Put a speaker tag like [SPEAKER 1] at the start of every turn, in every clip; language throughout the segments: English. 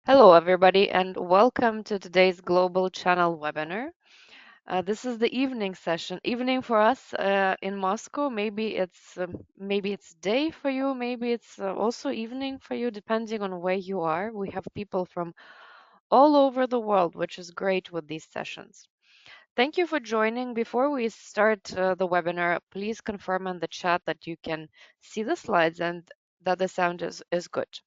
[SPEAKER 1] Hello, everybody, and welcome to today's Global Channel webinar. This is the evening session. Evening for us in Moscow. Maybe it's day for you. Maybe it's also evening for you, depending on where you are. We have people from all over the world, which is great with these sessions. Thank you for joining. Before we start the webinar, please confirm in the chat that you can see the slides and that the sound is good.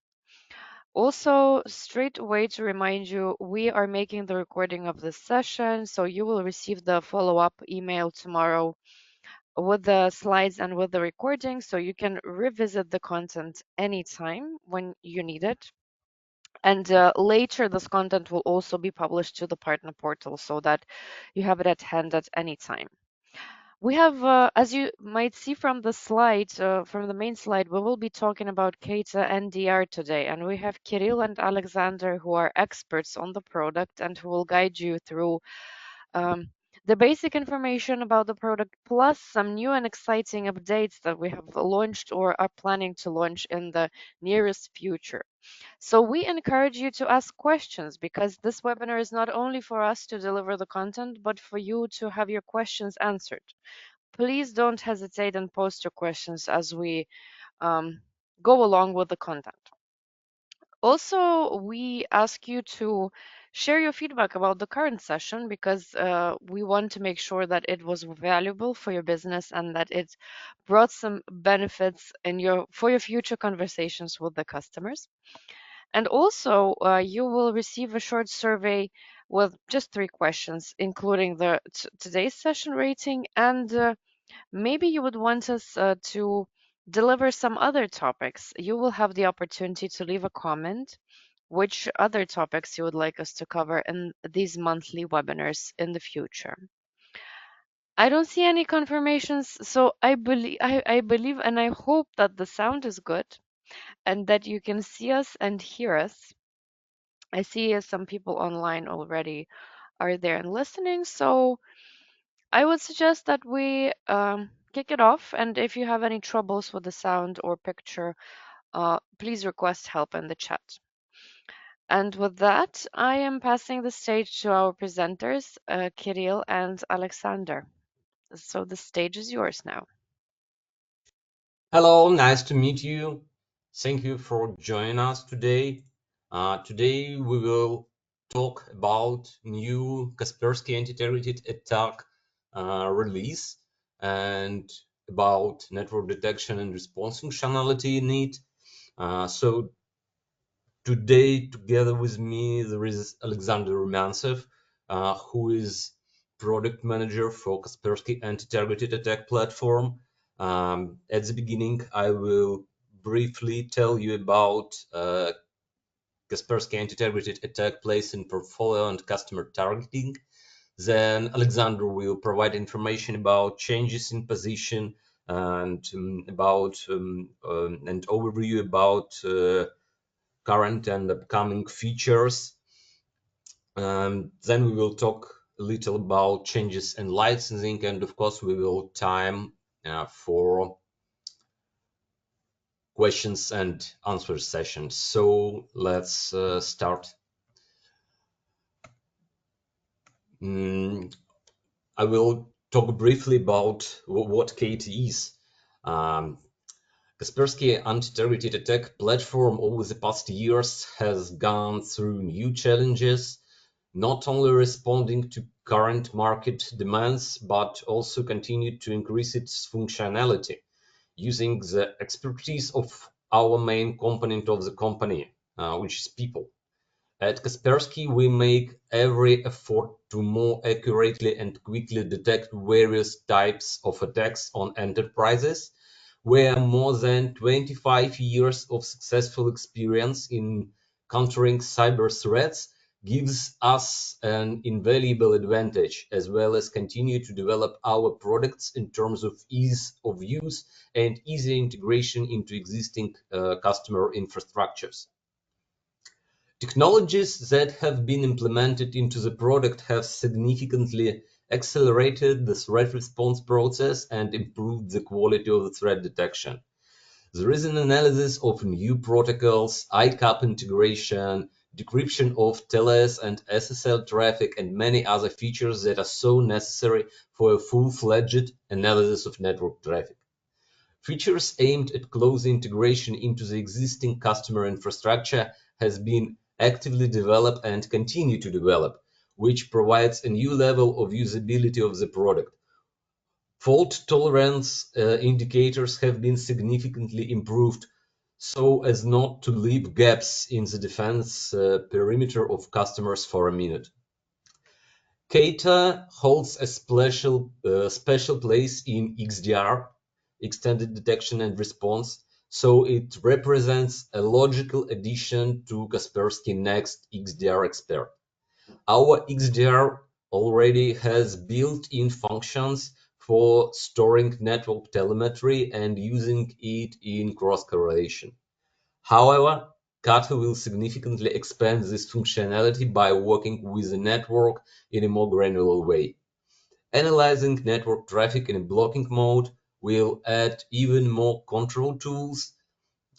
[SPEAKER 1] Also, straight away to remind you, we are making the recording of this session, so you will receive the follow-up email tomorrow with the slides and with the recording, so you can revisit the content anytime when you need it. And later, this content will also be published to the partner portal so that you have it at hand at any time. We have, as you might see from the slide, from the main slide, we will be talking about KATA NDR today, and we have Kirill and Alexander who are experts on the product and who will guide you through um, the basic information about the product, plus some new and exciting updates that we have launched or are planning to launch in the nearest future. So we encourage you to ask questions because this webinar is not only for us to deliver the content, but for you to have your questions answered. Please don't hesitate and post your questions as we go along with the content. Also, we ask you to share your feedback about the current session because we want to make sure that it was valuable for your business and that it brought some benefits for your future conversations with the customers. And also, you will receive a short survey with just 3 questions, including the today's session rating and maybe you would want us to deliver some other topics. You will have the opportunity to leave a comment which other topics you would like us to cover in these monthly webinars in the future. I don't see any confirmations, so I believe and I hope that the sound is good and that you can see us and hear us. I see some people online already are there and listening, so I would suggest that we kick it off. And if you have any troubles with the sound or picture, please request help in the chat. And with that, I am passing the stage to our presenters, Kirill and Alexander. So the stage is yours now.
[SPEAKER 2] Hello, nice to meet you. Thank you for joining us today. Today we will talk about new Kaspersky anti-targeted attack release and about network detection and response functionality in it. So today, together with me, there is Alexander Rumyantsev, who is product manager for Kaspersky anti-targeted attack platform. At the beginning, I will briefly tell you about Kaspersky anti-targeted attack place in portfolio and customer targeting. Then Alexander will provide information about changes in position and about an overview about current and upcoming features. Then we will talk a little about changes in licensing, and of course we will time for questions and answer sessions. So let's start. I will talk briefly about what KT is. Um, Kaspersky anti-targeted attack platform over the past years has gone through new challenges, not only responding to current market demands, but also continued to increase its functionality using the expertise of our main component of the company, which is people. At Kaspersky, we make every effort to more accurately and quickly detect various types of attacks on enterprises, where more than 25 years of successful experience in countering cyber threats gives us an invaluable advantage, as well as continue to develop our products in terms of ease of use and easy integration into existing customer infrastructures. Technologies that have been implemented into the product have significantly accelerated the threat response process and improved the quality of the threat detection. There is an analysis of new protocols, ICAP integration, decryption of TLS and SSL traffic, and many other features that are so necessary for a full-fledged analysis of network traffic. Features aimed at closer integration into the existing customer infrastructure has been actively developed and continue to develop, which provides a new level of usability of the product. Fault tolerance indicators have been significantly improved so as not to leave gaps in the defense perimeter of customers for a minute. KATA holds a special place in XDR, extended detection and response, so it represents a logical addition to Kaspersky Next XDR Expert. Our XDR already has built-in functions for storing network telemetry and using it in cross-correlation. However, KATA will significantly expand this functionality by working with the network in a more granular way. Analyzing network traffic in a blocking mode will add even more control tools,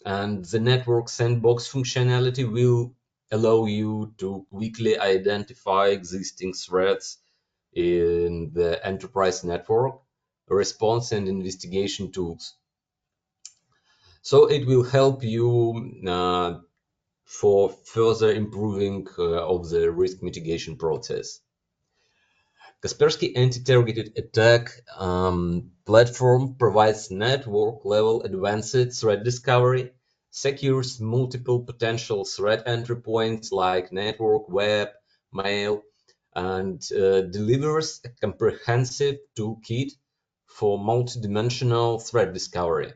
[SPEAKER 2] and the network sandbox functionality will allow you to quickly identify existing threats in the enterprise network, response and investigation tools. So it will help you for further improving of the risk mitigation process. Kaspersky anti-targeted attack platform provides network-level advanced threat discovery, secures multiple potential threat entry points like network, web, mail, and delivers a comprehensive toolkit for multidimensional threat discovery.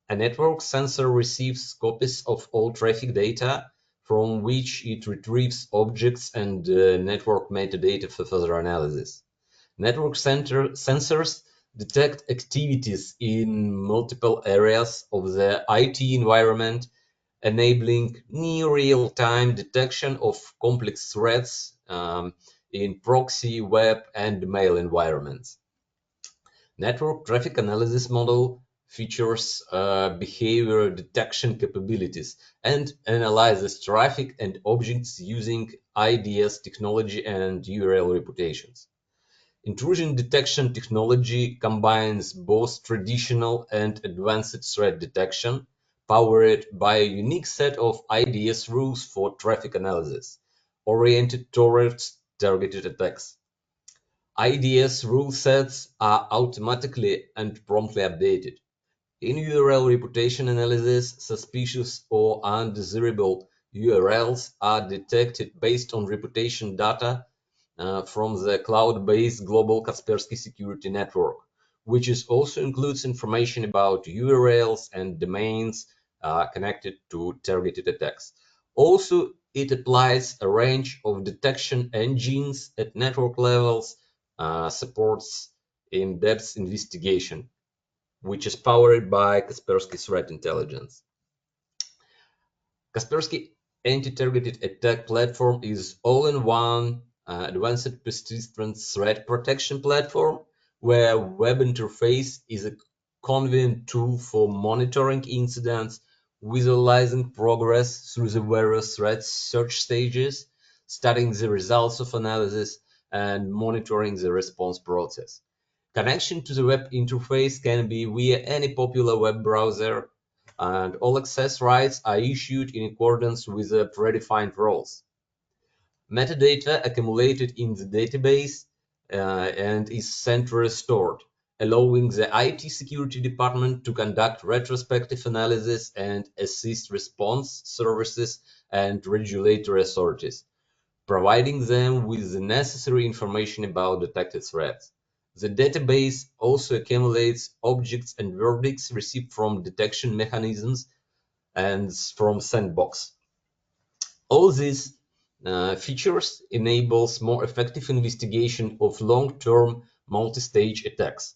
[SPEAKER 2] A network sensor receives copies of all traffic data, from which it retrieves objects and network metadata for further analysis. Network sensors detect activities in multiple areas of the IT environment, enabling near real-time detection of complex threats in proxy, web, and mail environments. Network traffic analysis model features behavior detection capabilities and analyzes traffic and objects using IDS technology and URL reputations. Intrusion detection technology combines both traditional and advanced threat detection, powered by a unique set of IDS rules for traffic analysis, oriented towards targeted attacks. IDS rule sets are automatically and promptly updated. In URL reputation analysis, suspicious or undesirable URLs are detected based on reputation data from the cloud-based global Kaspersky Security Network, which also includes information about URLs and domains connected to targeted attacks. Also, it applies a range of detection engines at network levels, supports in-depth investigation, which is powered by Kaspersky Threat Intelligence. Kaspersky anti-targeted attack platform is all-in-one advanced persistent threat protection platform where web interface is a convenient tool for monitoring incidents, visualizing progress through the various threat search stages, studying the results of analysis, and monitoring the response process. Connection to the web interface can be via any popular web browser, and all access rights are issued in accordance with the predefined roles. Metadata accumulated in the database and is centrally stored, allowing the IT security department to conduct retrospective analysis and assist response services and regulatory authorities, providing them with the necessary information about detected threats. The database also accumulates objects and verdicts received from detection mechanisms and from sandbox. All these features enables more effective investigation of long-term multi-stage attacks.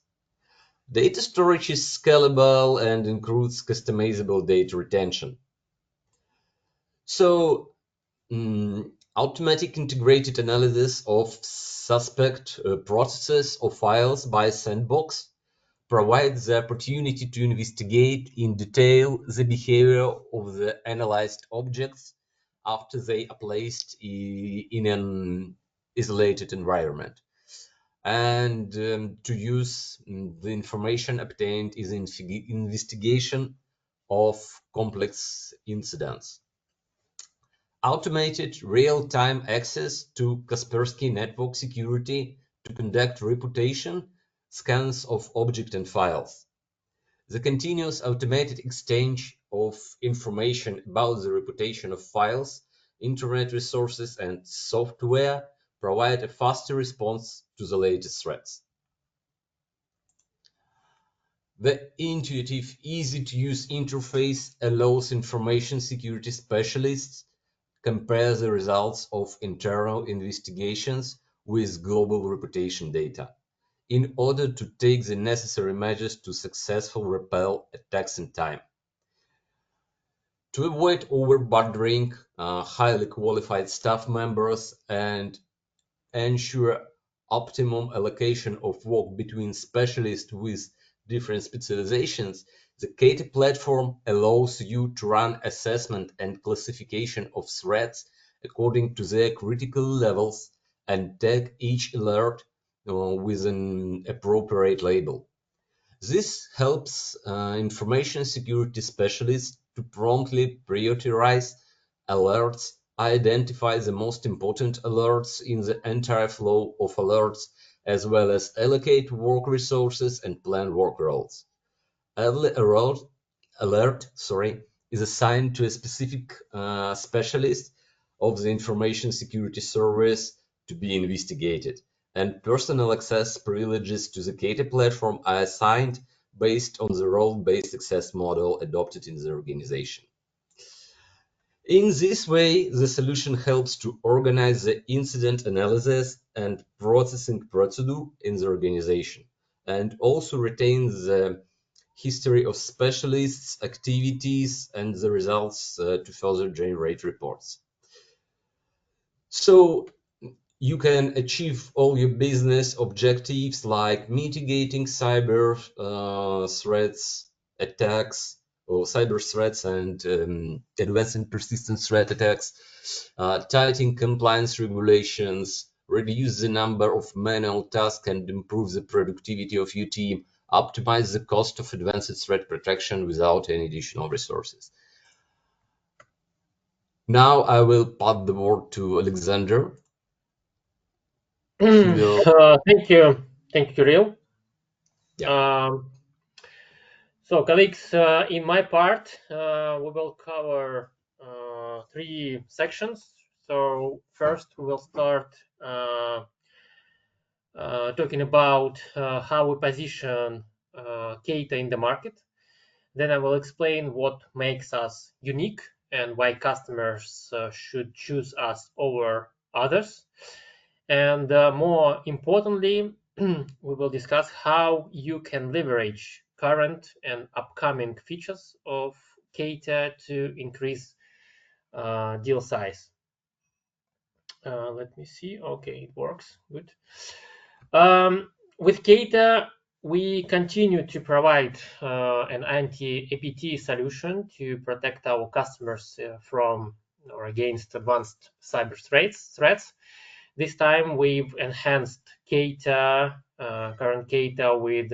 [SPEAKER 2] Data storage is scalable and includes customizable data retention. So, automatic integrated analysis of suspect processes or files by sandbox provides the opportunity to investigate in detail the behavior of the analyzed objects, after they are placed in an isolated environment. And to use the information obtained is investigation of complex incidents. Automated real-time access to Kaspersky network security to conduct reputation scans of objects and files. The continuous automated exchange of information about the reputation of files, internet resources, and software provide a faster response to the latest threats. The intuitive, easy-to-use interface allows information security specialists compare the results of internal investigations with global reputation data in order to take the necessary measures to successfully repel attacks in time. To avoid over-burdening highly qualified staff members and ensure optimum allocation of work between specialists with different specializations, the KATA platform allows you to run assessment and classification of threats according to their critical levels and tag each alert with an appropriate label. This helps information security specialists to promptly prioritize alerts, identify the most important alerts in the entire flow of alerts, as well as allocate work resources and plan work roles. Every alert is assigned to a specific specialist of the information security service to be investigated, and personal access privileges to the KATA platform are assigned based on the role-based access model adopted in the organization. In this way, the solution helps to organize the incident analysis and processing procedure in the organization, and also retains the history of specialists' activities and the results to further generate reports. So you can achieve all your business objectives like mitigating cyber threats, attacks, or cyber threats and advanced and persistent threat attacks, tightening compliance regulations, reduce the number of manual tasks and improve the productivity of your team, optimize the cost of advanced threat protection without any additional resources. Now I will pass the word to Alexander. He will,
[SPEAKER 3] Thank you, Kirill.
[SPEAKER 2] yeah.
[SPEAKER 3] Um, so, colleagues, in my part, we will cover three sections. So, first, we will start talking about how we position KATA in the market. Then I will explain what makes us unique and why customers should choose us over others. And more importantly, we will discuss how you can leverage current and upcoming features of KATA to increase deal size. Let me see. Okay, it works. Good. With KATA, we continue to provide an anti-APT solution to protect our customers from or against advanced cyber threats. This time we've enhanced KATA, current KATA with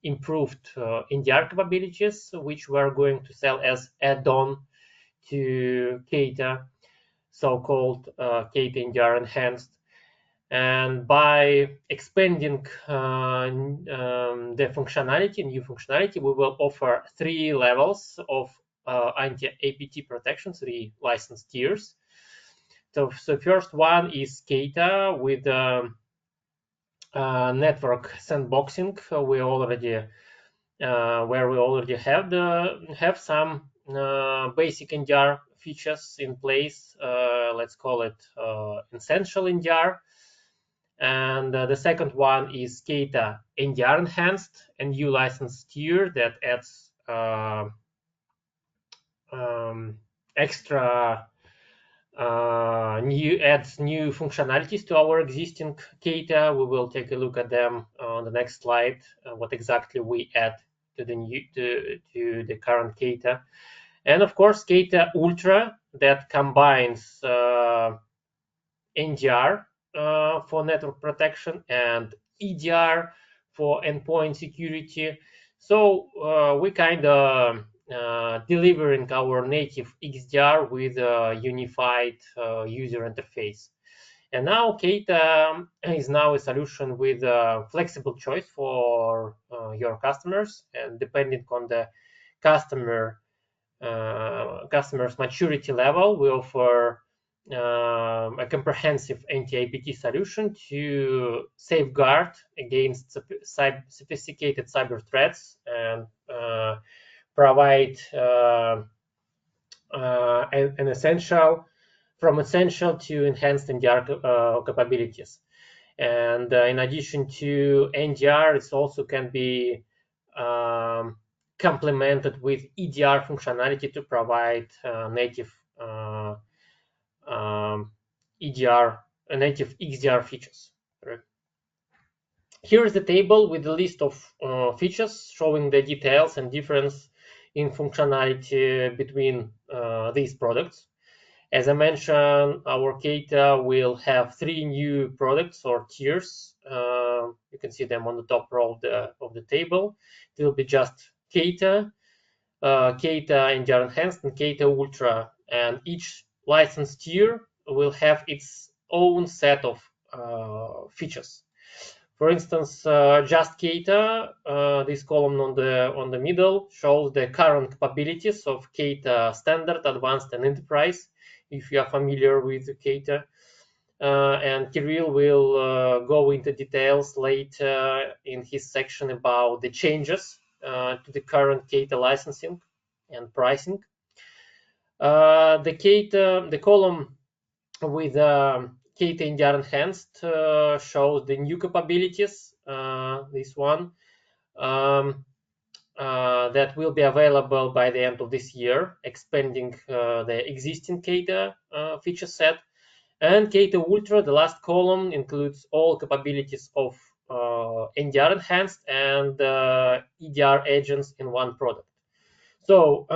[SPEAKER 3] improved NDR capabilities, which we're going to sell as add-on to KATA, so-called KATA NDR Enhanced. And by expanding the functionality, new functionality, we will offer 3 levels of anti-APT protection, 3 license tiers. So first one is KATA with network sandboxing. We already where we already have some basic NDR features in place. Let's call it essential NDR. And the second one is KATA NDR Enhanced, a new license tier that adds extra new functionalities to our existing KATA. We will take a look at them on the next slide. What exactly we add to the current KATA, and of course KATA Ultra that combines NDR for network protection and EDR for endpoint security. So we kind of delivering our native XDR with a unified user interface. And now KATA is now a solution with a flexible choice for your customers, and depending on the customer's maturity level, we offer a comprehensive anti-APT solution to safeguard against sophisticated cyber threats and provide an essential to enhanced NDR capabilities. And in addition to NDR, it also can be complemented with EDR functionality to provide native native XDR features. Here is the table with the list of features showing the details and difference in functionality between these products. As I mentioned, our KATA will have 3 new products or tiers. You can see them on the top row of the table. It will be just KATA, KATA NDR Enhanced, and KATA Ultra. And each license tier will have its own set of features. For instance, just KATA, this column on the middle shows the current capabilities of KATA Standard, Advanced, and Enterprise, if you are familiar with KATA. And Kirill will go into details later in his section about the changes to the current KATA licensing and pricing. The column with KATA NDR Enhanced shows the new capabilities, this one, that will be available by the end of this year, expanding the existing KATA feature set. And KATA Ultra, the last column, includes all capabilities of NDR Enhanced and EDR agents in one product. So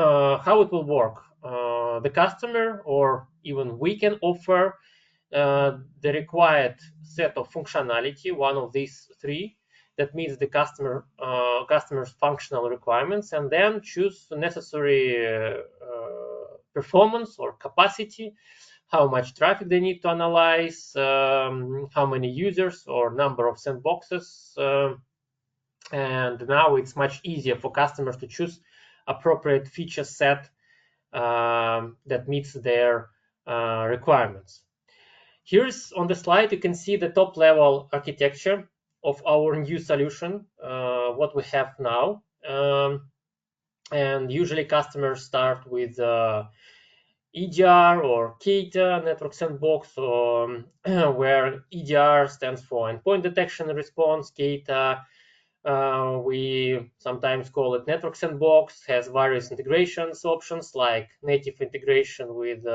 [SPEAKER 3] how it will work? The customer, or even we, can offer the required set of functionality, one of these 3, that meets the customer's functional requirements, and then choose the necessary performance or capacity, how much traffic they need to analyze, how many users or number of sandboxes. And now it's much easier for customers to choose appropriate feature set that meets their requirements. Here's on the slide, you can see the top level architecture of our new solution, what we have now. And usually customers start with EDR or KATA Network Sandbox, or where EDR stands for Endpoint Detection and Response. KATA, we sometimes call it Network Sandbox, has various integrations options like native integration with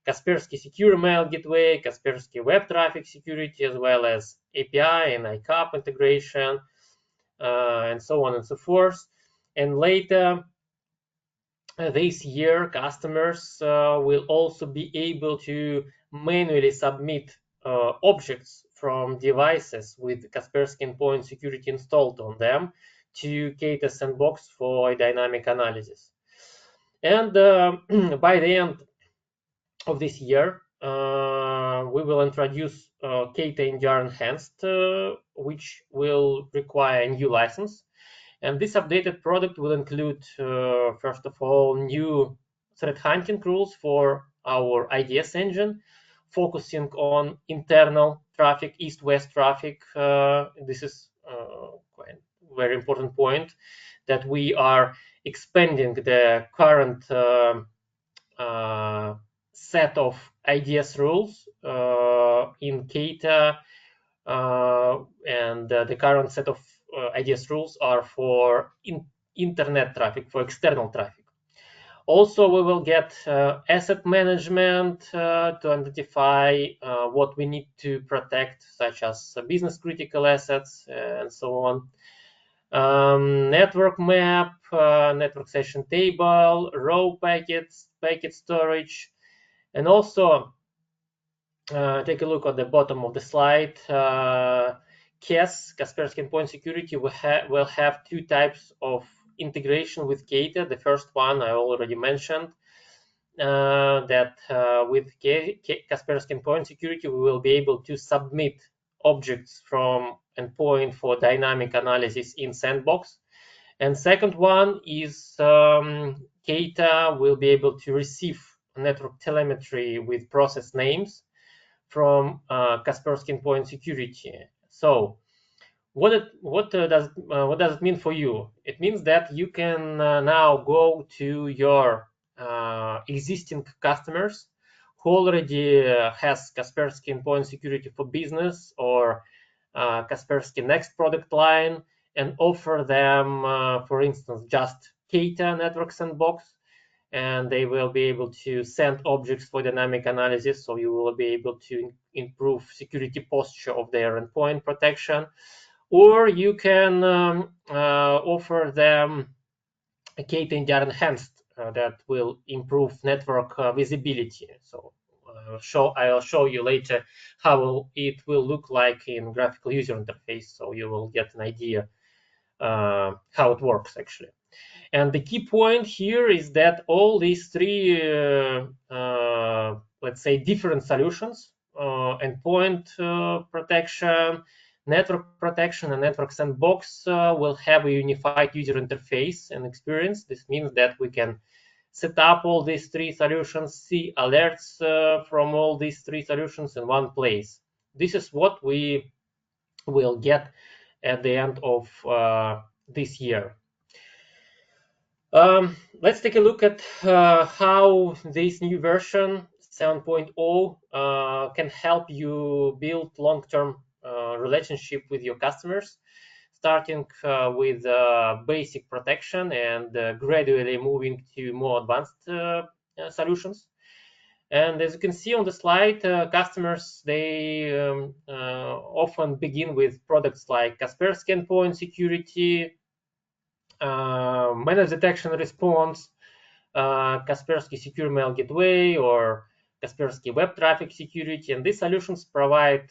[SPEAKER 3] Kaspersky Secure Mail Gateway, Kaspersky Web Traffic Security, as well as API and ICAP integration, and so on and so forth. And later this year, customers will also be able to manually submit objects from devices with Kaspersky Endpoint Security installed on them to KATA Sandbox for dynamic analysis. And by the end of this year, we will introduce KATA NDR Enhanced, which will require a new license. And this updated product will include, first of all, new threat hunting rules for our IDS engine, focusing on internal traffic, east-west traffic. This is quite a very important point, that we are expanding the current set of IDS rules in KATA, and the current set of IDS rules are for internet traffic, for external traffic. Also, we will get asset management to identify what we need to protect, such as business critical assets and so on. Network map, network session table, raw packets, packet storage, And also, take a look at the bottom of the slide. KES, Kaspersky Endpoint Security, will have two types of integration with KATA. The first one I already mentioned, that with Kaspersky Endpoint Security, we will be able to submit objects from endpoint for dynamic analysis in Sandbox. And second one is KATA will be able to receive network telemetry with process names from Kaspersky Endpoint Security. So what does it mean for you? It means that you can now go to your existing customers who already has Kaspersky Endpoint Security for Business or Kaspersky Next product line and offer them, for instance, just KATA Network Sandbox, and they will be able to send objects for dynamic analysis. So you will be able to improve security posture of their endpoint protection. Or you can offer them a KATA NDR Enhanced that will improve network visibility. So I'll show you later how it will look like in graphical user interface, so you will get an idea how it works actually. And the key point here is that all these three, let's say, different solutions, endpoint protection, network protection, and network sandbox will have a unified user interface and experience. This means that we can set up all these three solutions, see alerts from all these three solutions in one place. This is what we will get at the end of this year. Let's take a look at how this new version 7.0 can help you build long-term relationship with your customers, starting with basic protection and gradually moving to more advanced solutions. And as you can see on the slide, customers, they often begin with products like Kaspersky Endpoint Security, managed detection response, Kaspersky Secure Mail Gateway, or Kaspersky Web Traffic Security. And these solutions provide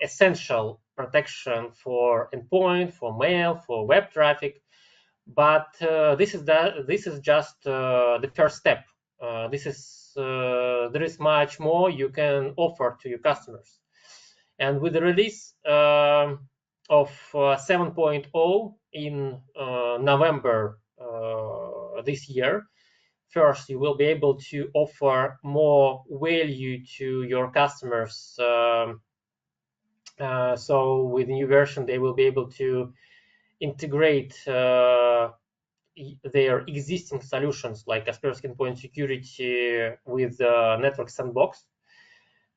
[SPEAKER 3] essential protection for endpoint, for mail, for web traffic. But this is just the first step. There is much more you can offer to your customers. And with the release of 7.0 in November this year, first, you will be able to offer more value to your customers. So with the new version, they will be able to integrate their existing solutions like Kaspersky Endpoint Security with Network Sandbox.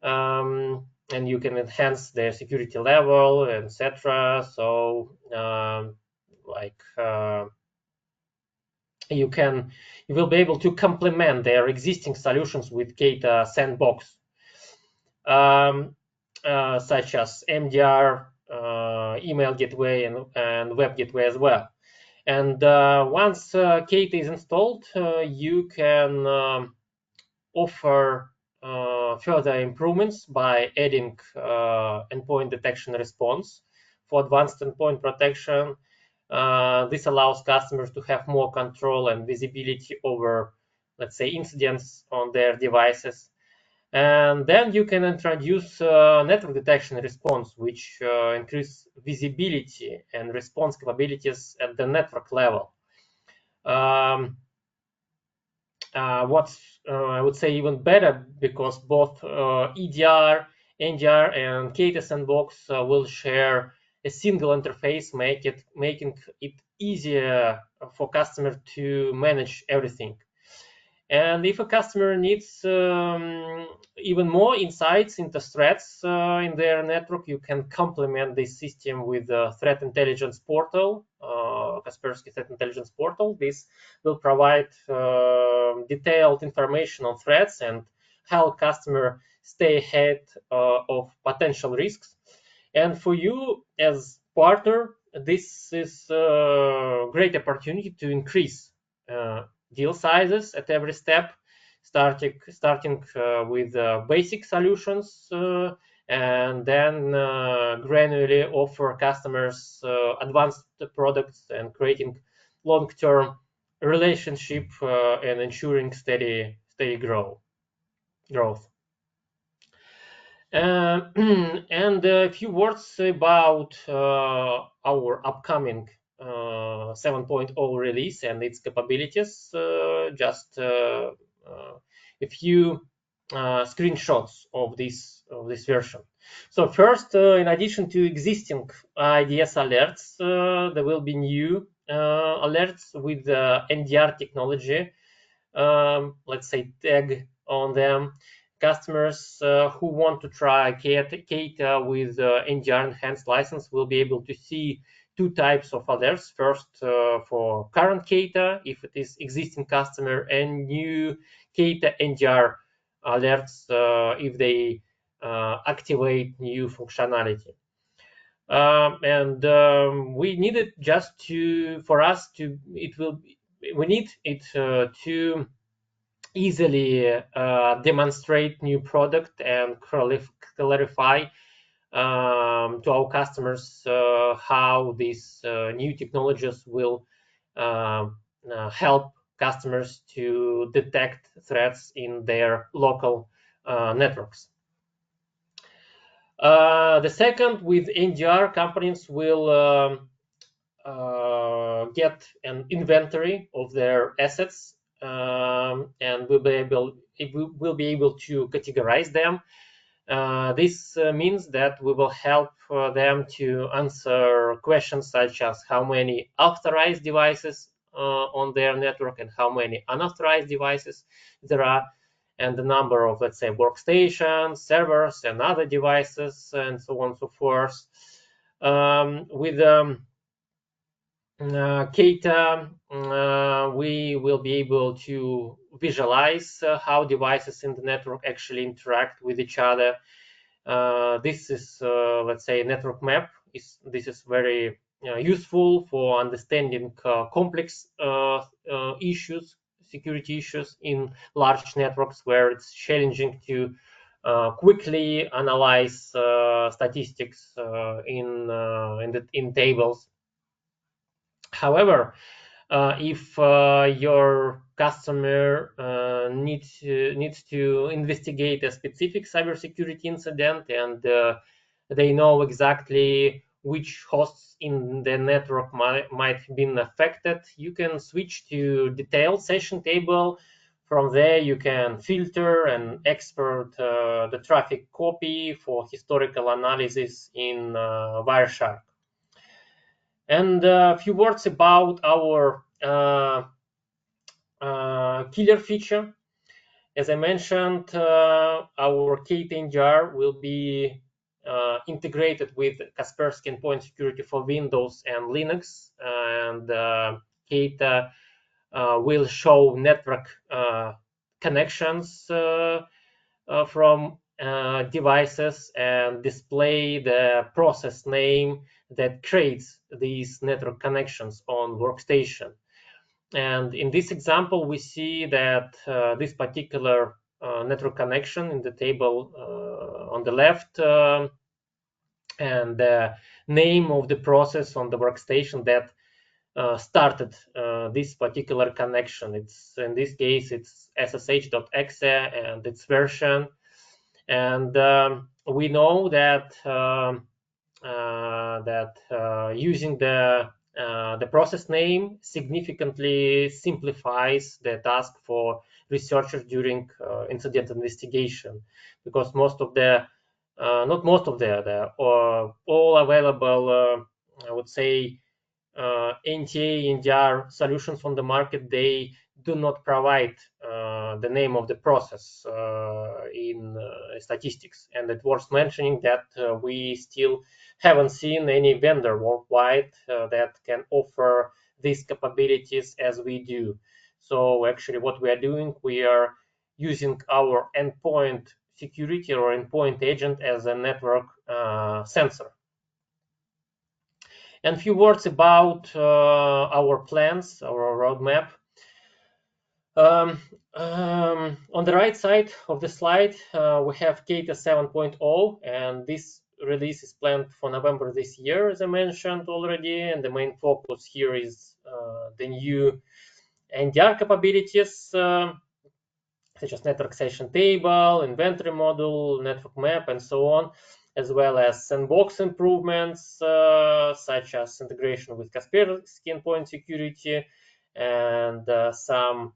[SPEAKER 3] And you can enhance their security level, etc. So you will be able to complement their existing solutions with KATA Sandbox, such as MDR, email gateway, and web gateway as well. And once KATA is installed, you can offer further improvements by adding endpoint detection response for advanced endpoint protection. This allows customers to have more control and visibility over, let's say, incidents on their devices. And then you can introduce network detection response, which increase visibility and response capabilities at the network level. What's I would say even better, because both EDR, NDR, and KATA Sandbox will share a single interface, making it easier for customers to manage everything. And if a customer needs even more insights into threats in their network, you can complement this system with the Threat Intelligence Portal, Kaspersky Threat Intelligence Portal. This will provide detailed information on threats and help customer stay ahead of potential risks. And for you as partner, this is a great opportunity to increase deal sizes at every step, starting with basic solutions, and then gradually offer customers advanced products and creating long-term relationship and ensuring steady growth. And a few words about our upcoming 7.0 release and its capabilities. Just a few screenshots of this version. So first, in addition to existing IDS alerts, there will be new alerts with NDR technology. Let's say tag on them. Customers who want to try KATA with NDR enhanced license will be able to see two types of alerts. First, for current KATA, if it is existing customer, and new KATA NDR alerts if they activate new functionality. We need it just we need it to easily demonstrate new product and clarify to our customers how these new technologies will help customers to detect threats in their local networks. The second, with NDR, companies will get an inventory of their assets, and will be able to categorize them. This means that we will help them to answer questions such as how many authorized devices on their network and how many unauthorized devices there are, and the number of, let's say, workstations, servers, and other devices, and so on and so forth. With KATA, we will be able to visualize how devices in the network actually interact with each other. This is, let's say, a network map. This is very useful for understanding complex issues, security issues in large networks, where it's challenging to quickly analyze statistics in tables. However, if your customer needs to investigate a specific cybersecurity incident, and they know exactly which hosts in the network might have been affected, you can switch to detailed session table. From there, you can filter and export the traffic copy for historical analysis in Wireshark. And a few words about our killer feature. As I mentioned, our KATA NDR will be integrated with Kaspersky Endpoint Security for Windows and Linux, and KATA will show network connections from devices and display the process name that creates these network connections on workstation. And in this example, we see that this particular network connection in the table on the left, and the name of the process on the workstation that started this particular connection. It's, in this case, it's ssh.exe and its version. And we know that using the process name significantly simplifies the task for researchers during incident investigation, because most of the not most of the all available I would say NTA NDR solutions on the market, they do not provide the name of the process in statistics. And it's worth mentioning that we still haven't seen any vendor worldwide that can offer these capabilities as we do. So actually what we are doing, we are using our endpoint security or endpoint agent as a network sensor. And a few words about our plans, our roadmap. Um, on the right side of the slide, we have KATA 7.0, and this release is planned for November this year, as I mentioned already. And the main focus here is the new NDR capabilities, such as network session table, inventory model, network map, and so on, as well as sandbox improvements, such as integration with Kaspersky endpoint security and some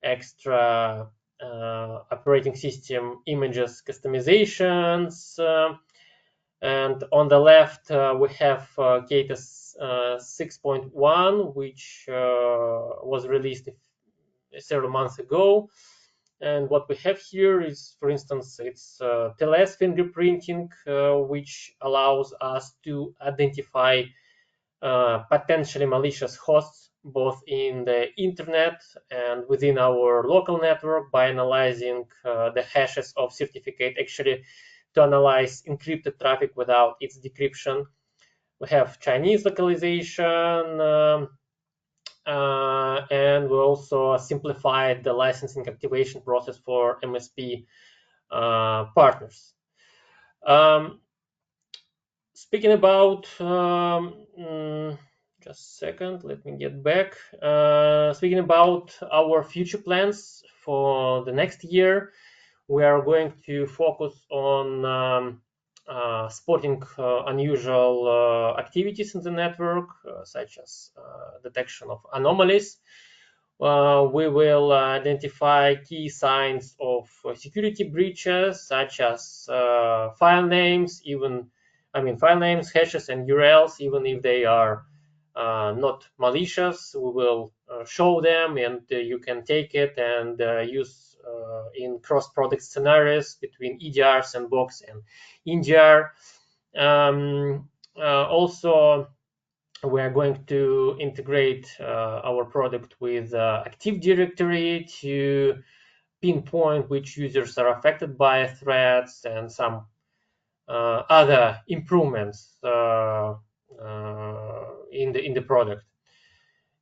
[SPEAKER 3] extra operating system images customizations. And on the left, we have KATA 6.1, which was released several months ago. And what we have here is, for instance, it's TLS fingerprinting, which allows us to identify potentially malicious hosts both in the internet and within our local network by analyzing the hashes of certificate, actually to analyze encrypted traffic without its decryption. We have Chinese localization, and we also simplified the licensing activation process for MSP partners. Um, Speaking about, just a second, let me get back. Speaking about our future plans for the next year, we are going to focus on spotting unusual activities in the network, such as detection of anomalies. We will identify key signs of security breaches, such as file names, file names, hashes, and URLs, even if they are not malicious. We will show them, and you can take it and use in cross-product scenarios between EDR, Sandbox, and NDR. Also, we are going to integrate our product with Active Directory to pinpoint which users are affected by threats and some other improvements in the product.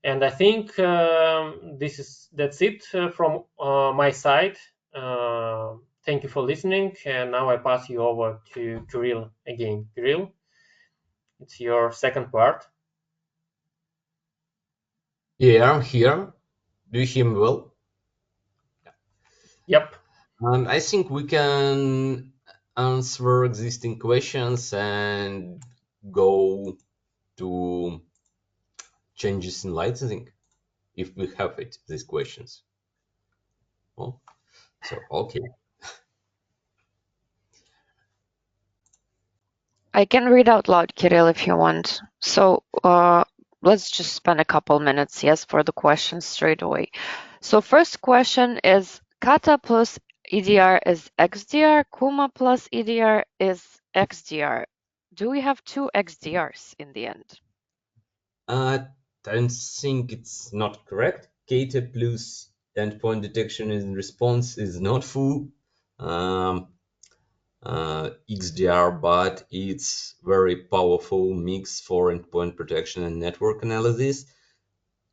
[SPEAKER 3] And I think that's it from my side. Thank you for listening, and now I pass you over to Kirill again. Kirill, it's your second part.
[SPEAKER 2] Yeah, I'm here. Do you hear me well?
[SPEAKER 3] Yep.
[SPEAKER 2] I think we can answer existing questions and go to changes in licensing if we have it, these questions. Oh, so okay.
[SPEAKER 1] I can read out loud, Kirill, if you want. So let's just spend a couple minutes, yes, for the questions straight away. So first question is Kata plus EDR is XDR, Kuma plus EDR is XDR. Do we have two XDRs in the end?
[SPEAKER 2] I don't think it's not correct. KATA plus endpoint detection and response is not full XDR, but it's very powerful mix for endpoint protection and network analysis.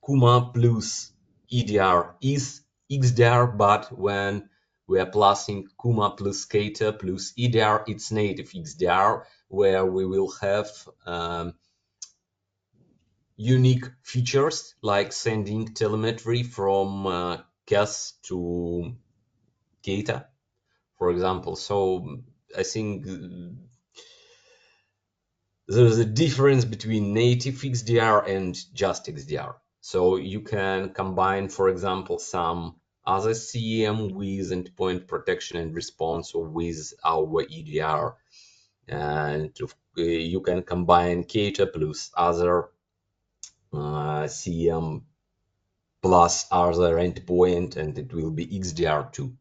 [SPEAKER 2] Kuma plus EDR is XDR, but when we are plussing Kuma plus KATA plus EDR, it's native XDR, where we will have unique features like sending telemetry from CAS to KATA, for example. So I think there's a difference between native XDR and just XDR. So you can combine, for example, some other CEM with endpoint protection and response or with our EDR. And you can combine KATA plus other CEM plus other endpoint, and it will be XDR2.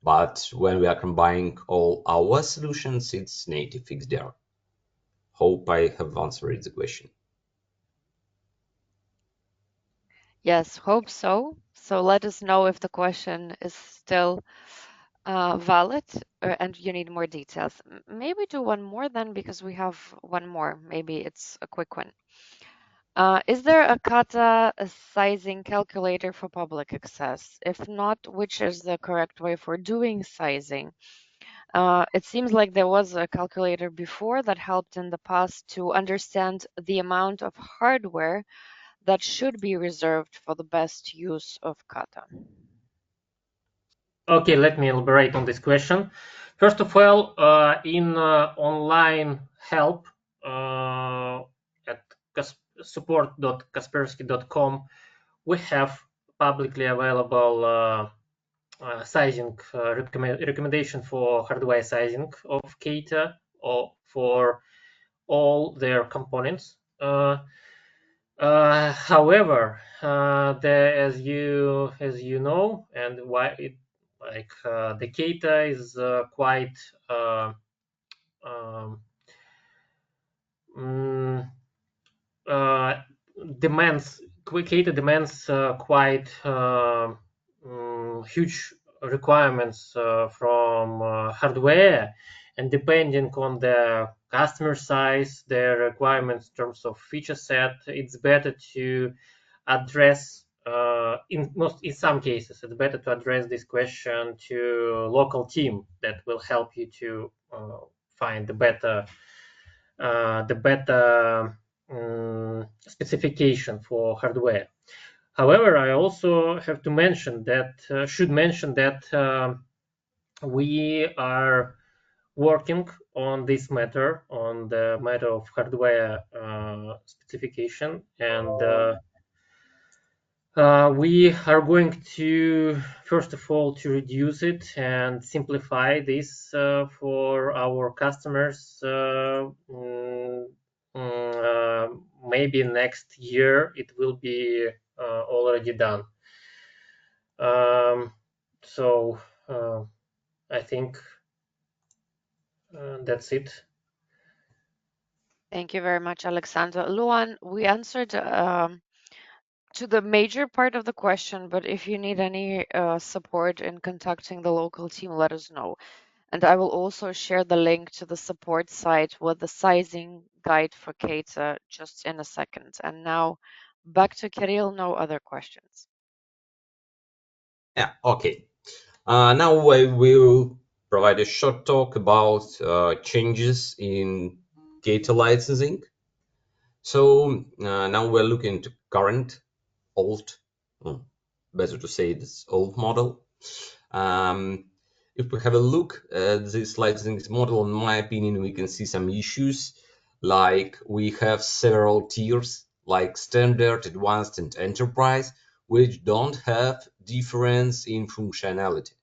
[SPEAKER 2] But when we are combining all our solutions, it's native XDR. Hope I have answered the question.
[SPEAKER 1] Yes, hope so. So let us know if the question is still valid and you need more details. Maybe do one more then because we have one more. Maybe it's a quick one. Is there a KATA sizing calculator for public access? If not, which is the correct way for doing sizing? It seems like there was a calculator before that helped in the past to understand the amount of hardware that should be reserved for the best use of KATA.
[SPEAKER 3] Okay, let me elaborate on this question. First of all, in online help at support.kaspersky.com, we have publicly available sizing recommendation for hardware sizing of KATA or for all their components. However, as you know, and why it like the KATA is quite um, mm, uh, demands KATA demands quite huge requirements from hardware, and depending on the customer size, their requirements in terms of feature set, it's better to address in some cases it's better to address this question to local team that will help you to find the better specification for hardware. However, I also have to mention that should mention that we are working on this matter, on the matter of hardware specification, and we are going to, first of all, to reduce it and simplify this for our customers. Maybe next year it will be already done. So I think that's it.
[SPEAKER 1] Thank you very much, Alexander. Luan, we answered to the major part of the question, but if you need any support in contacting the local team, let us know. And I will also share the link to the support site with the sizing guide for KATA just in a second. And now back to Kirill, no other questions.
[SPEAKER 2] Yeah, okay. Now I will provide a short talk about changes in KATA licensing. So now we're looking to current, old, better to say this old model. If we have a look at this licensing model, in my opinion, we can see some issues. Like we have several tiers, like standard, advanced, and enterprise, which don't have difference in functionality.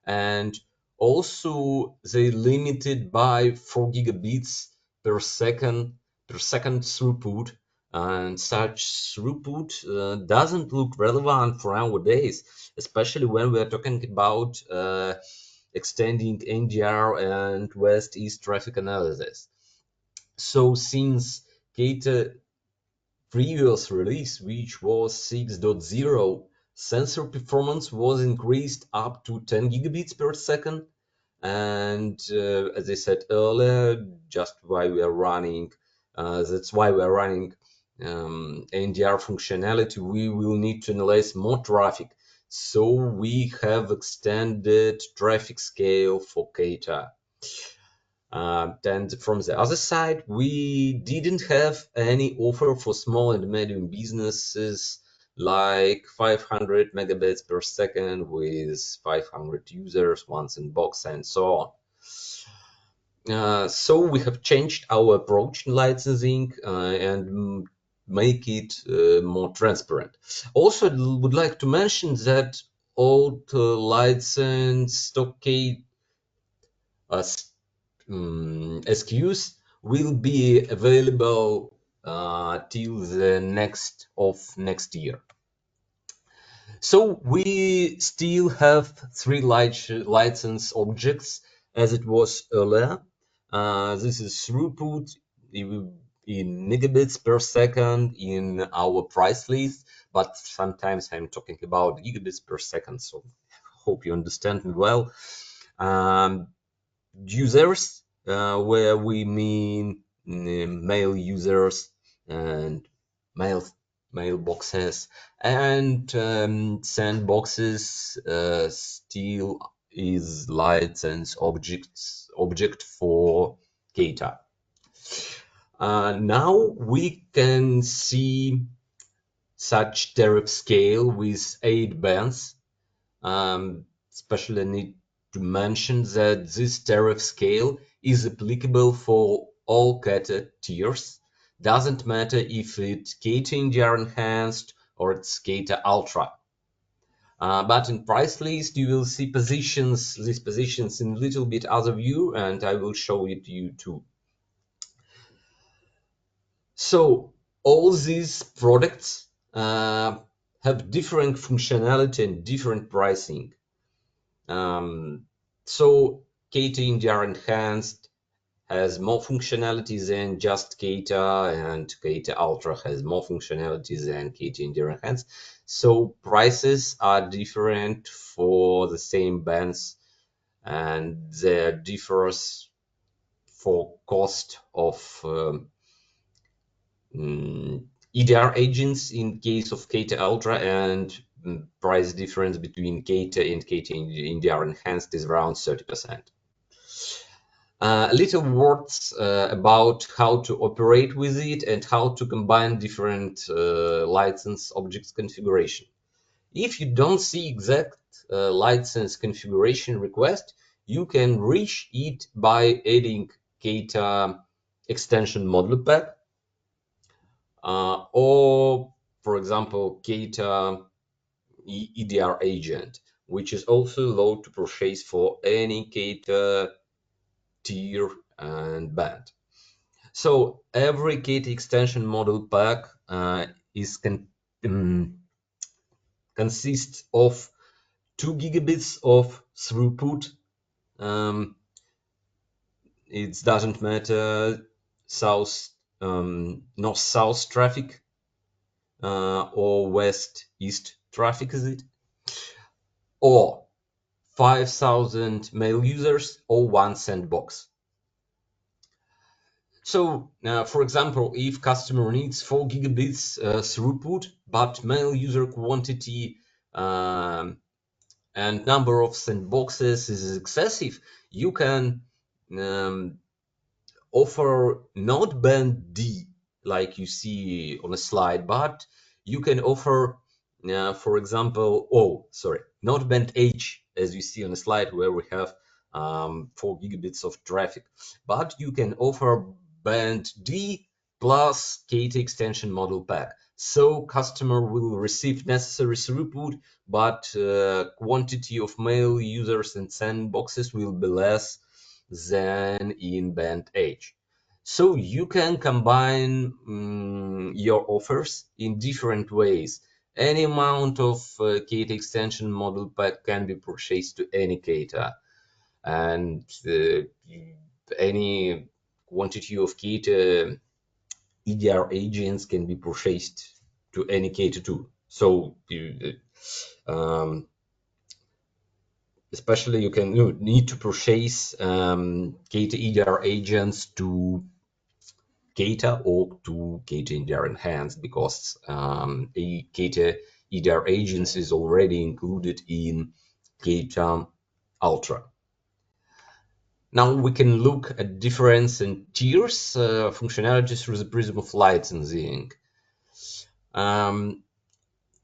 [SPEAKER 2] And also they limited by 4 gigabits per second throughput, and such throughput doesn't look relevant for nowadays, especially when we are talking about extending NDR and west-east traffic analysis. So since KATA previous release, which was 6.0, sensor performance was increased up to 10 gigabits per second. And as I said earlier, just why we are running, that's why we are running NDR functionality. We will need to analyze more traffic. So we have extended traffic scale for KATA. And from the other side, we didn't have any offer for small and medium businesses like 500 megabits per second with 500 users, once in box, and so on. So we have changed our approach in licensing and make it more transparent. Also, I would like to mention that all license stock SKUs will be available till the next year. So we still have 3 license objects as it was earlier. This is throughput in megabits per second in our price list, but sometimes I'm talking about gigabits per second, so hope you understand me well. Users, where we mean male users and mailboxes, and sandboxes still is license object for KATA. Now we can see such tariff scale with 8 bands. Especially need to mention that this tariff scale is applicable for all KATA tiers. Doesn't matter if it's KATA NDR Enhanced or it's KATA Ultra. But in price list, you will see these positions in a little bit other view, and I will show it to you too. So all these products have different functionality and different pricing. So KATA NDR Enhanced has more functionality than just KATA, and KATA Ultra has more functionality than KATA NDR Enhanced. So prices are different for the same bands, and there differs for cost of EDR agents in case of KATA Ultra, and price difference between KATA and KATA NDR Enhanced is around 30%. A little words about how to operate with it and how to combine different license objects configuration. If you don't see exact license configuration request, you can reach it by adding KATA extension module pack, or, for example, KATA EDR agent, which is also allowed to purchase for any KATA tier and band. So every KATA extension module pack consists of 2 gigabits of throughput. It doesn't matter north-south traffic or west-east traffic, is it? Or 5,000 mail users or 1 sandbox. So, for example, if customer needs 4 gigabits throughput, but mail user quantity and number of sandboxes is excessive, you can offer not band D like you see on a slide, but you can offer, for example, not band H as you see on the slide where we have 4 gigabits of traffic, but you can offer band D plus KATA extension module pack. So customer will receive necessary throughput, but quantity of mail users and sandboxes will be less than in band H. So you can combine your offers in different ways. Any amount of KATA extension module pack can be purchased to any KATA, and any quantity of KATA EDR agents can be purchased to any KATA too. So especially you need to purchase KATA EDR agents to KATA or to KATA NDR Enhanced, because a KATA EDR agents is already included in KATA Ultra. Now we can look at difference in tiers functionalities through the prism of licensing.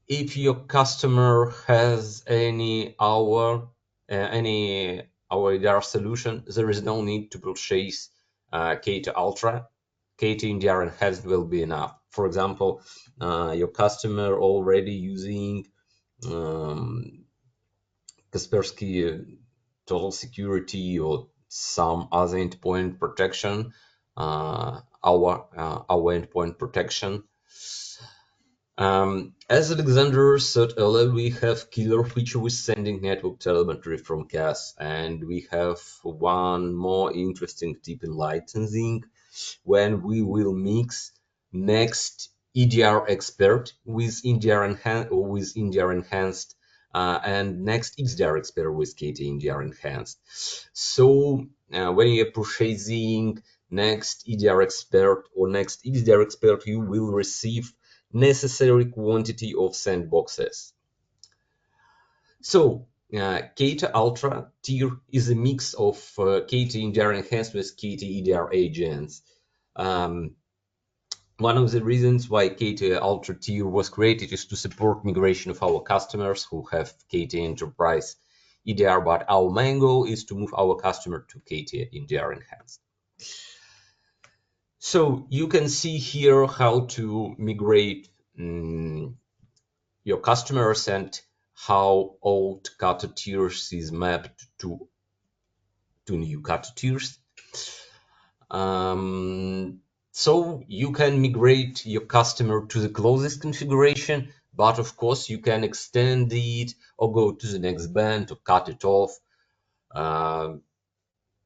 [SPEAKER 2] If your customer has any our EDR solution, there is no need to purchase KATA Ultra. KATA NDR Enhanced will be enough. For example, your customer already using Kaspersky Total Security or some other endpoint protection, our endpoint protection. As Alexander said earlier, we have killer feature with sending network telemetry from CAS, and we have one more interesting tip in licensing when we will mix next EDR expert with NDR Enhanced and next XDR expert with KATA NDR Enhanced. So when you're purchasing next EDR expert or next XDR expert, you will receive necessary quantity of sandboxes. So KATA Ultra tier is a mix of KATA NDR enhanced with KATA EDR agents. One of the reasons why KATA Ultra tier was created is to support migration of our customers who have KATA Enterprise EDR, but our main goal is to move our customer to KATA NDR enhanced. So you can see here how to migrate your customers and how old KATA tiers is mapped to new KATA tiers. So you can migrate your customer to the closest configuration, but of course you can extend it or go to the next band or cut it off.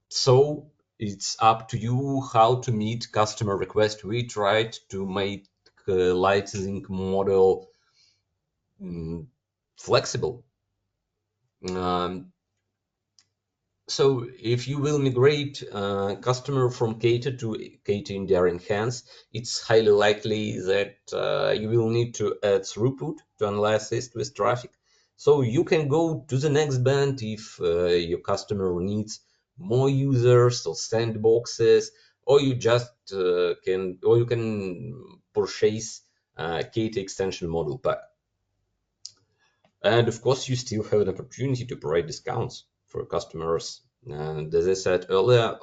[SPEAKER 2] So it's up to you how to meet customer request. We tried to make licensing model flexible. So if you will migrate customer from KATA to KATA NDR Enhanced, it's highly likely that you will need to add throughput to analyze it with traffic. So you can go to the next band if your customer needs more users or sandboxes, or you just can purchase KATA extension model pack. And of course, you still have an opportunity to provide discounts for customers. And as I said earlier,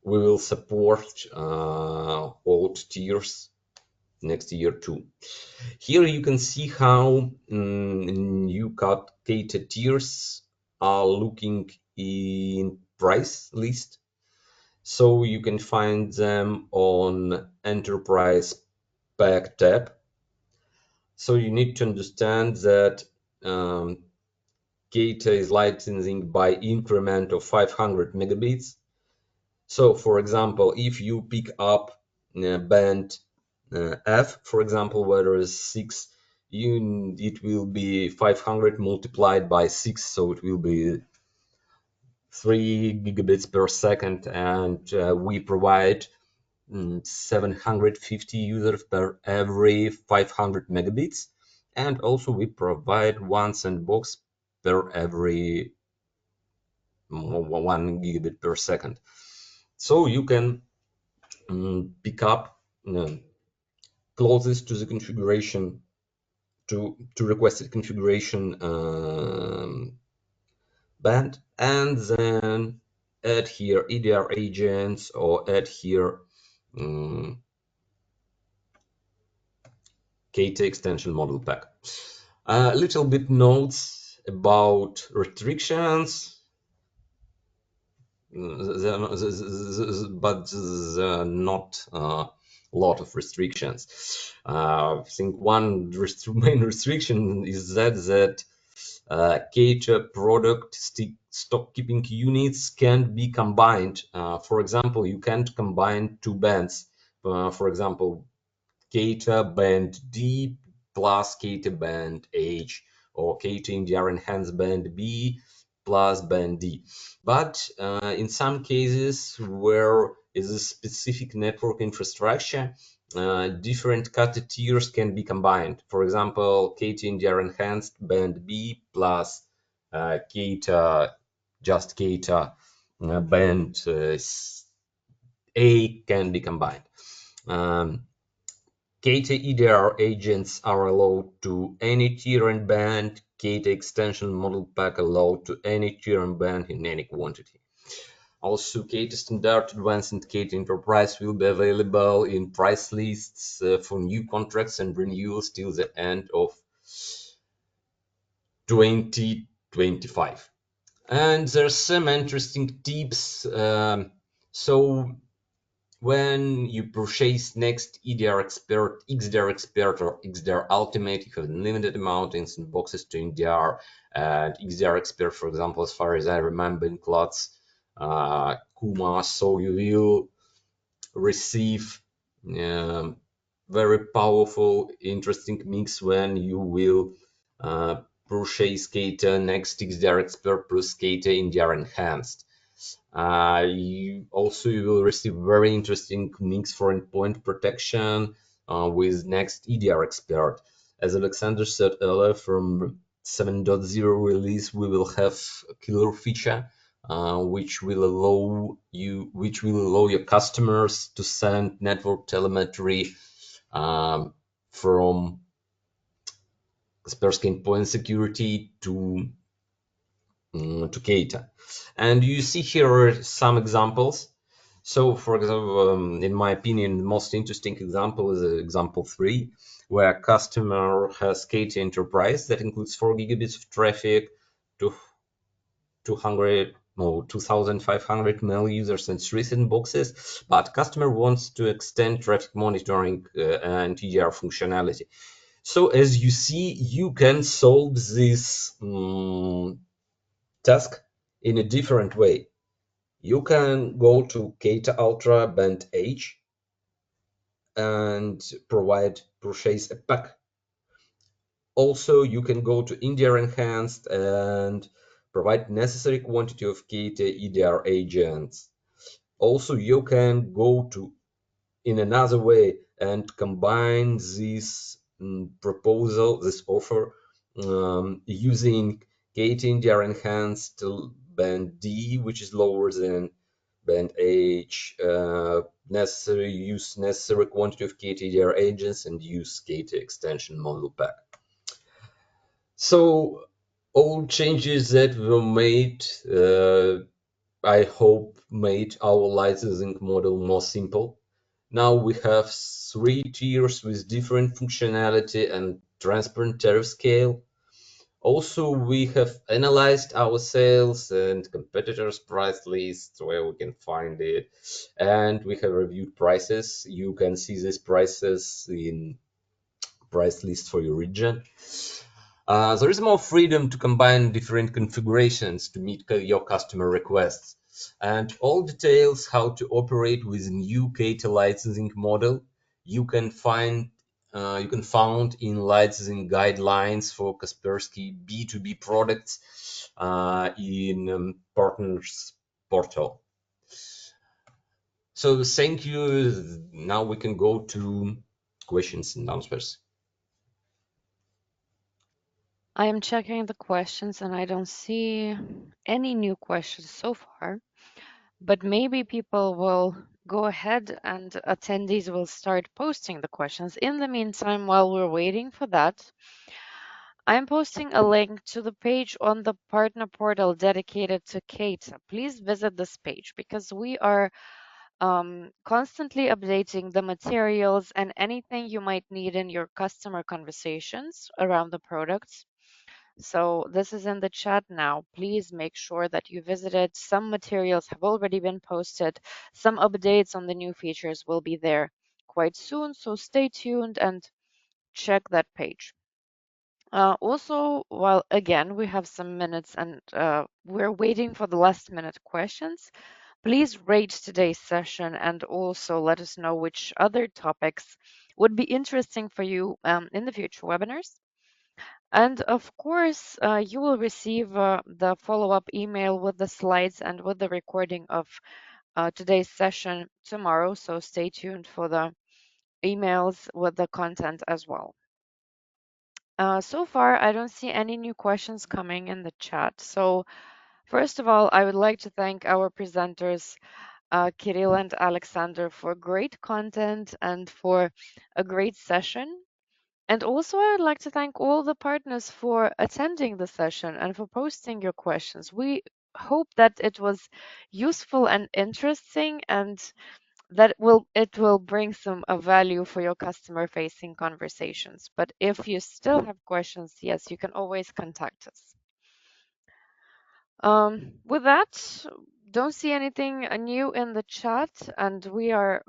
[SPEAKER 2] we will support old tiers next year too. Here you can see how new KATA tiers are looking in price list. So you can find them on Enterprise Pack tab. So you need to understand that KATA is licensing by increment of 500 megabits. So, for example, if you pick up band F, for example, where there is 6, it will be 500 multiplied by 6, so it will be 3 gigabits per second, and we provide 750 users per every 500 megabits, and also we provide one sandbox per every 1 gigabit per second. So you can pick up closest to the configuration to requested configuration band, and then add here EDR agents or add here KATA extension model pack. A little bit notes about restrictions, but not a lot of restrictions. I think one main restriction is that KATA product stock keeping units can be combined. For example, you can't combine two bands. For example, KATA band D plus KATA band H, or KATA NDR enhanced band B plus band D. But in some cases where is a specific network infrastructure, different KATA tiers can be combined. For example, KATA NDR enhanced band B plus KATA, just KATA band A can be combined. KATA EDR agents are allowed to any tier and band. KATA extension model pack allowed to any tier and band in any quantity. Also, KATA Standard Advanced and KATA Enterprise will be available in price lists for new contracts and renewals till the end of 2025. And there's some interesting tips. So when you purchase next EDR Expert, XDR Expert, or XDR Ultimate, you have unlimited amount in boxes to NDR. And XDR Expert, for example, as far as I remember, includes Kuma, so you will receive very powerful, interesting mix when you will purchase KATA next XDR Expert plus KATA NDR Enhanced. You will receive very interesting links for endpoint protection with next EDR expert. As Alexander said earlier, from 7.0 release, we will have a killer feature which will allow your customers to send network telemetry from Kaspersky Endpoint Security to KATA. And you see here are some examples. So, for example, in my opinion, the most interesting example is example 3, where a customer has KATA Enterprise that includes 4 gigabits of traffic, to 200 no 2500 mail users and 3 sandboxes, but customer wants to extend traffic monitoring and EDR functionality. So as you see, you can solve this task in a different way. You can go to KATA Ultra Band H and purchase a pack. Also, you can go to NDR Enhanced and provide necessary quantity of KATA EDR agents. Also, you can go to in another way and combine this this offer using KATA NDR Enhanced Band D, which is lower than Band H, use necessary quantity of KATA EDR agents, and use KATA extension module pack. So all changes that were made, I hope, made our licensing model more simple. Now we have 3 tiers with different functionality and transparent tariff scale. Also, we have analyzed our sales and competitors' price lists where we can find it, and we have reviewed prices. You can see these prices in price list for your region. There is more freedom to combine different configurations to meet your customer requests. And all details how to operate with new KATA licensing model you can find found in licensing guidelines for Kaspersky B2B products in partners portal. So thank you. Now we can go to questions and answers.
[SPEAKER 1] I am checking the questions and I don't see any new questions so far, but maybe people will go ahead and attendees will start posting the questions. In the meantime, while we're waiting for that, I'm posting a link to the page on the partner portal dedicated to KATA. Please visit this page because we are constantly updating the materials and anything you might need in your customer conversations around the products. So this is in the chat now. Please make sure that you visit it. Some materials have already been posted. Some updates on the new features will be there quite soon. So stay tuned and check that page. Also, while again, we have some minutes and we're waiting for the last minute questions, please rate today's session and also let us know which other topics would be interesting for you in the future webinars. And of course, you will receive the follow-up email with the slides and with the recording of today's session tomorrow. So stay tuned for the emails with the content as well. So far, I don't see any new questions coming in the chat. So first of all, I would like to thank our presenters, Kirill and Alexander, for great content and for a great session. And also, I would like to thank all the partners for attending the session and for posting your questions. We hope that it was useful and interesting and that it will bring some value for your customer facing conversations. But if you still have questions, yes, you can always contact us. With that, don't see anything new in the chat, and we are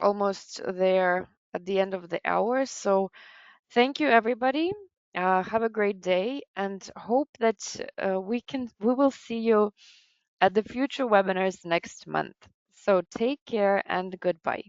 [SPEAKER 1] almost there at the end of the hour. So thank you, everybody. Have a great day, and hope that we will see you at the future webinars next month. So take care and goodbye.